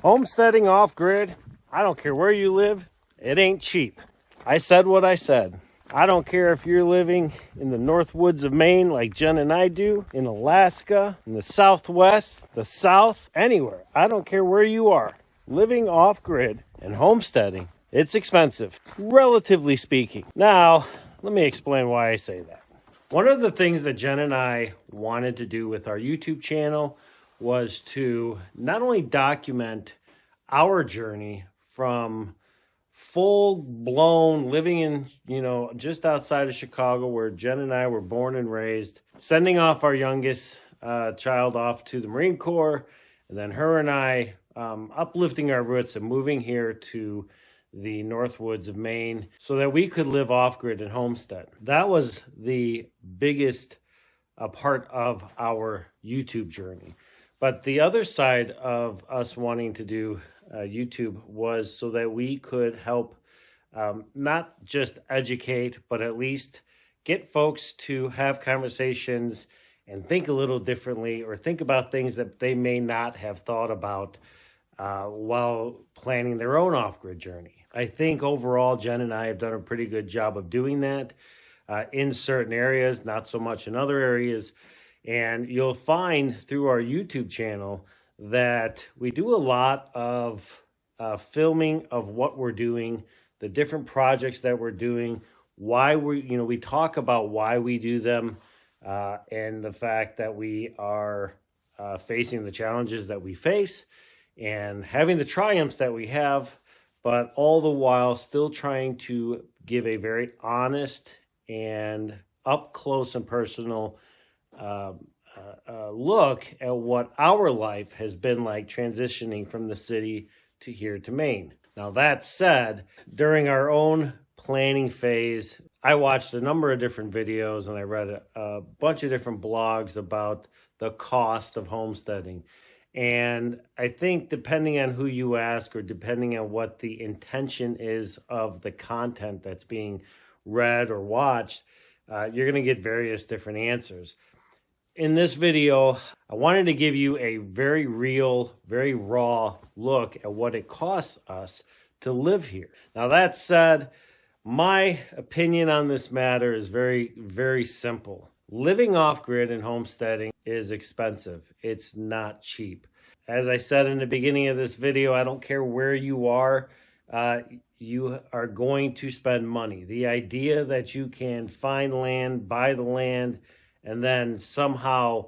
Homesteading off grid, I don't care where you live, it ain't cheap. I said what I said. I don't care if you're living in the north woods of Maine like Jen and I do, in Alaska, in the Southwest, the South, anywhere. I don't care where you are. Living off grid and homesteading, it's expensive, relatively speaking. Now, let me explain why I say that. One of the things that Jen and I wanted to do with our YouTube channel was to not only document our journey from full-blown living in, just outside of Chicago where Jen and I were born and raised, sending off our youngest child off to the Marine Corps, and then her and I uplifting our roots and moving here to the North Woods of Maine so that we could live off-grid and homestead. That was the biggest part of our YouTube journey. But the other side of us wanting to do YouTube was so that we could help not just educate, but at least get folks to have conversations and think a little differently, or think about things that they may not have thought about while planning their own off-grid journey. I think overall, Jen and I have done a pretty good job of doing that in certain areas, not so much in other areas. And you'll find through our YouTube channel that we do a lot of filming of what we're doing, the different projects that we're doing, why we talk about why we do them, and the fact that we are facing the challenges that we face and having the triumphs that we have, but all the while still trying to give a very honest and up close and personal look at what our life has been like transitioning from the city to here to Maine. Now, that said, during our own planning phase, I watched a number of different videos and I read a bunch of different blogs about the cost of homesteading. And I think depending on who you ask, or depending on what the intention is of the content that's being read or watched, you're going to get various different answers. In this video, I wanted to give you a very real, very raw look at what it costs us to live here. Now, that said, my opinion on this matter is very, very simple. Living off-grid and homesteading is expensive. It's not cheap. As I said in the beginning of this video, I don't care where you are going to spend money. The idea that you can find land, buy the land, and then somehow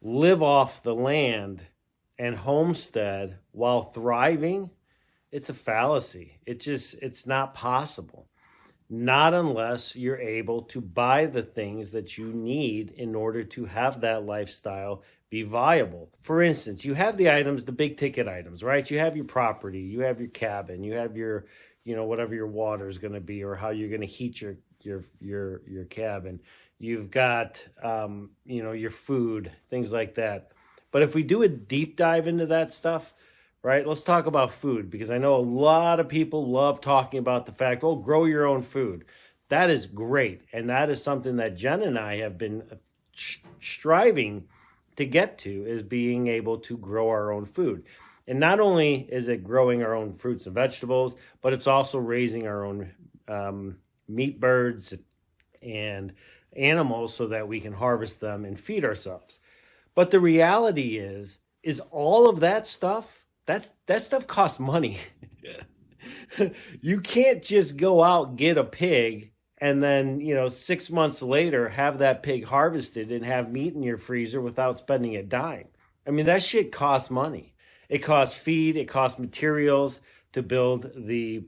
live off the land and homestead while thriving, it's a fallacy. It's not possible. Not unless you're able to buy the things that you need in order to have that lifestyle be viable. For instance, you have the items, the big ticket items, right? You have your property, you have your cabin, you have your, whatever your water is going to be, or how you're going to heat your cabin. You've got, your food, things like that. But if we do a deep dive into that stuff, right, let's talk about food, because I know a lot of people love talking about the fact, grow your own food. That is great. And that is something that Jen and I have been striving to get to, is being able to grow our own food. And not only is it growing our own fruits and vegetables, but it's also raising our own meat birds and animals so that we can harvest them and feed ourselves. But the reality is all of that stuff, that stuff costs money. You can't just go out, get a pig, and then, 6 months later have that pig harvested and have meat in your freezer without spending a dime. I mean, that shit costs money. It costs feed, it costs materials to build the,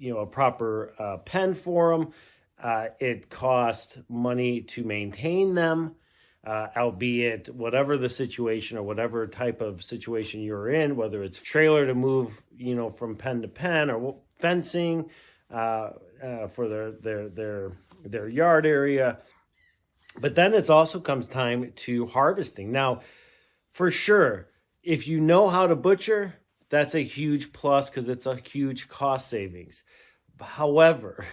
a proper pen for them. It costs money to maintain them, albeit whatever the situation or whatever type of situation you're in, whether it's trailer to move, from pen to pen, or fencing for their yard area. But then it also comes time to harvesting. Now, for sure, if you know how to butcher, that's a huge plus because it's a huge cost savings. However,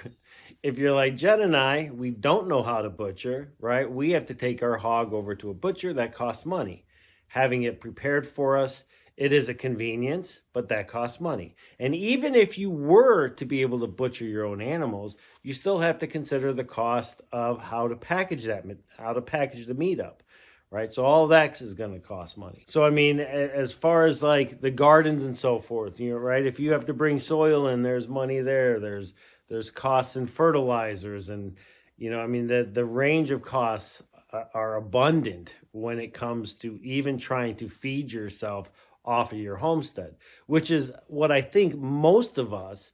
if you're like Jen and I, we don't know how to butcher, right? We have to take our hog over to a butcher. That costs money. Having it prepared for us It is a convenience, but that costs money. And even if you were to be able to butcher your own animals, you still have to consider the cost of how to package the meat up, right? So all that is going to cost money. So I mean, as far as like the gardens and so forth, right? If you have to bring soil in, there's money there. There's costs in fertilizers, and I mean, the range of costs are abundant when it comes to even trying to feed yourself off of your homestead, which is what I think most of us,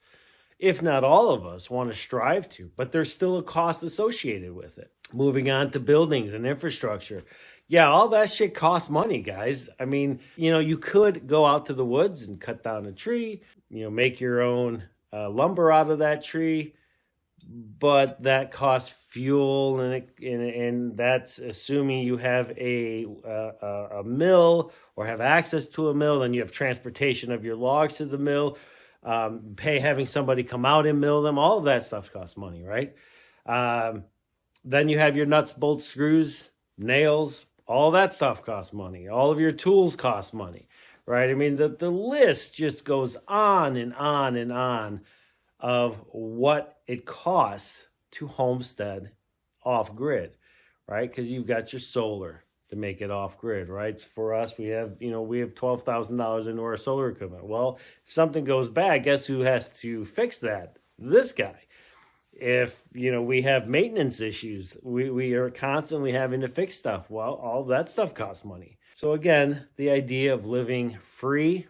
if not all of us, want to strive to, but there's still a cost associated with it. Moving on to buildings and infrastructure. Yeah, all that shit costs money, guys. I mean, you could go out to the woods and cut down a tree, make your own lumber out of that tree, but that costs fuel, and that's assuming you have a mill or have access to a mill. Then you have transportation of your logs to the mill, having somebody come out and mill them. All of that stuff costs money, right? Then you have your nuts, bolts, screws, nails. All that stuff costs money. All of your tools cost money, right? I mean, the list just goes on and on and on of what it costs to homestead off grid, right? Because you've got your solar to make it off grid, right? For us, we have $12,000 into our solar equipment. Well, if something goes bad, guess who has to fix that? This guy. If we have maintenance issues, we are constantly having to fix stuff. Well, all that stuff costs money. So again, the idea of living free,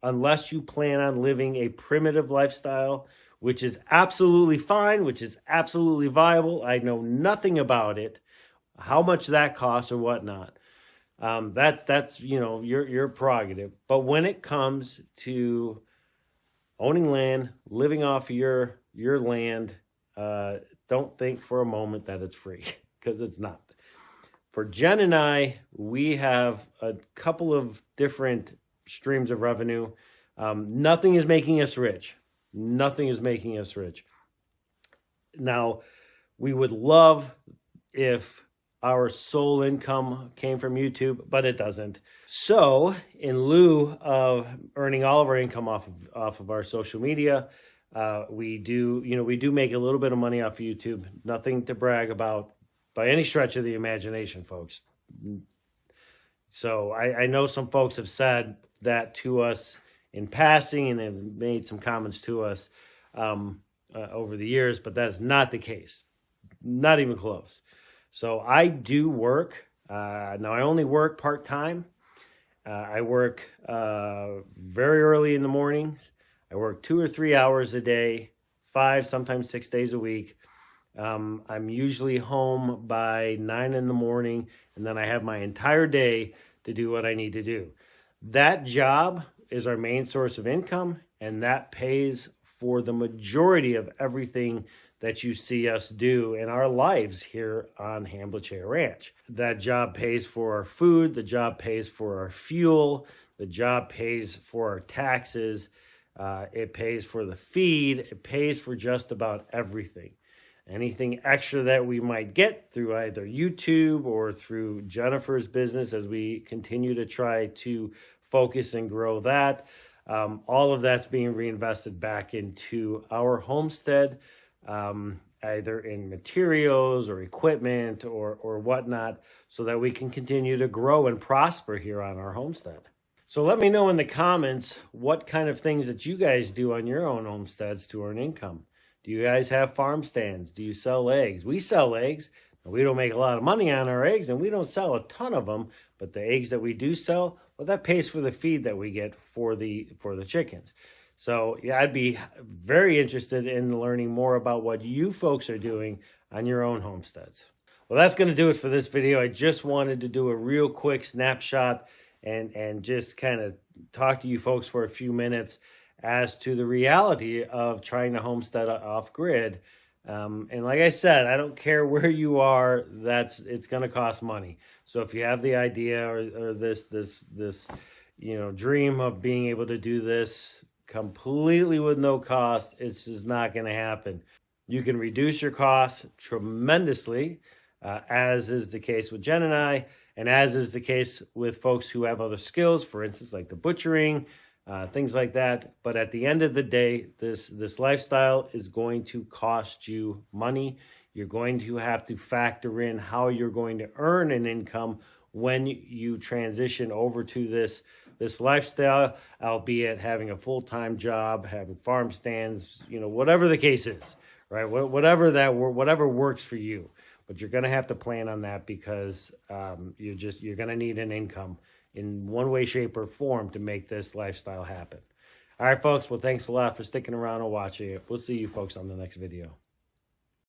unless you plan on living a primitive lifestyle, which is absolutely fine, which is absolutely viable. I know nothing about it, how much that costs or whatnot. That's your prerogative. But when it comes to owning land, living off your land, don't think for a moment that it's free, because it's not. For Jen and I, we have a couple of different streams of revenue. Nothing is making us rich. Nothing is making us rich. Now, we would love if our sole income came from YouTube, but it doesn't. So in lieu of earning all of our income off of our social media, we do make a little bit of money off of YouTube. Nothing to brag about by any stretch of the imagination, folks. So I know some folks have said that to us in passing, and have made some comments to us over the years, but that is not the case. Not even close. So I do work. Now I only work part-time. I work very early in the mornings. I work 2 or 3 hours a day, 5, sometimes 6 days a week. I'm usually home by 9 in the morning, and then I have my entire day to do what I need to do. That job is our main source of income, and that pays for the majority of everything that you see us do in our lives here on Hanbleceya Ranch. That job pays for our food, the job pays for our fuel, the job pays for our taxes, it pays for the feed, it pays for just about everything. Anything extra that we might get through either YouTube or through Jennifer's business, as we continue to try to focus and grow that, all of that's being reinvested back into our homestead, either in materials or equipment or whatnot, so that we can continue to grow and prosper here on our homestead. So let me know in the comments what kind of things that you guys do on your own homesteads to earn income. Do you guys have farm stands? Do you sell eggs? We sell eggs. We don't make a lot of money on our eggs, and we don't sell a ton of them, but the eggs that we do sell, well, that pays for the feed that we get for the chickens. So yeah, I'd be very interested in learning more about what you folks are doing on your own homesteads. Well, that's going to do it for this video. I just wanted to do a real quick snapshot and just kind of talk to you folks for a few minutes as to the reality of trying to homestead off grid. And like I said, I don't care where you are, it's going to cost money. So if you have the idea or this dream of being able to do this completely with no cost, it's just not going to happen. You can reduce your costs tremendously, as is the case with Jen and I, And as is the case with folks who have other skills, for instance, like the butchering, things like that. But at the end of the day, this lifestyle is going to cost you money. You're going to have to factor in how you're going to earn an income when you transition over to this lifestyle, albeit having a full-time job, having farm stands, whatever the case is, right? Whatever works for you. But you're going to have to plan on that because you're going to need an income in one way, shape, or form to make this lifestyle happen. All right, folks. Well, thanks a lot for sticking around and watching it. We'll see you folks on the next video.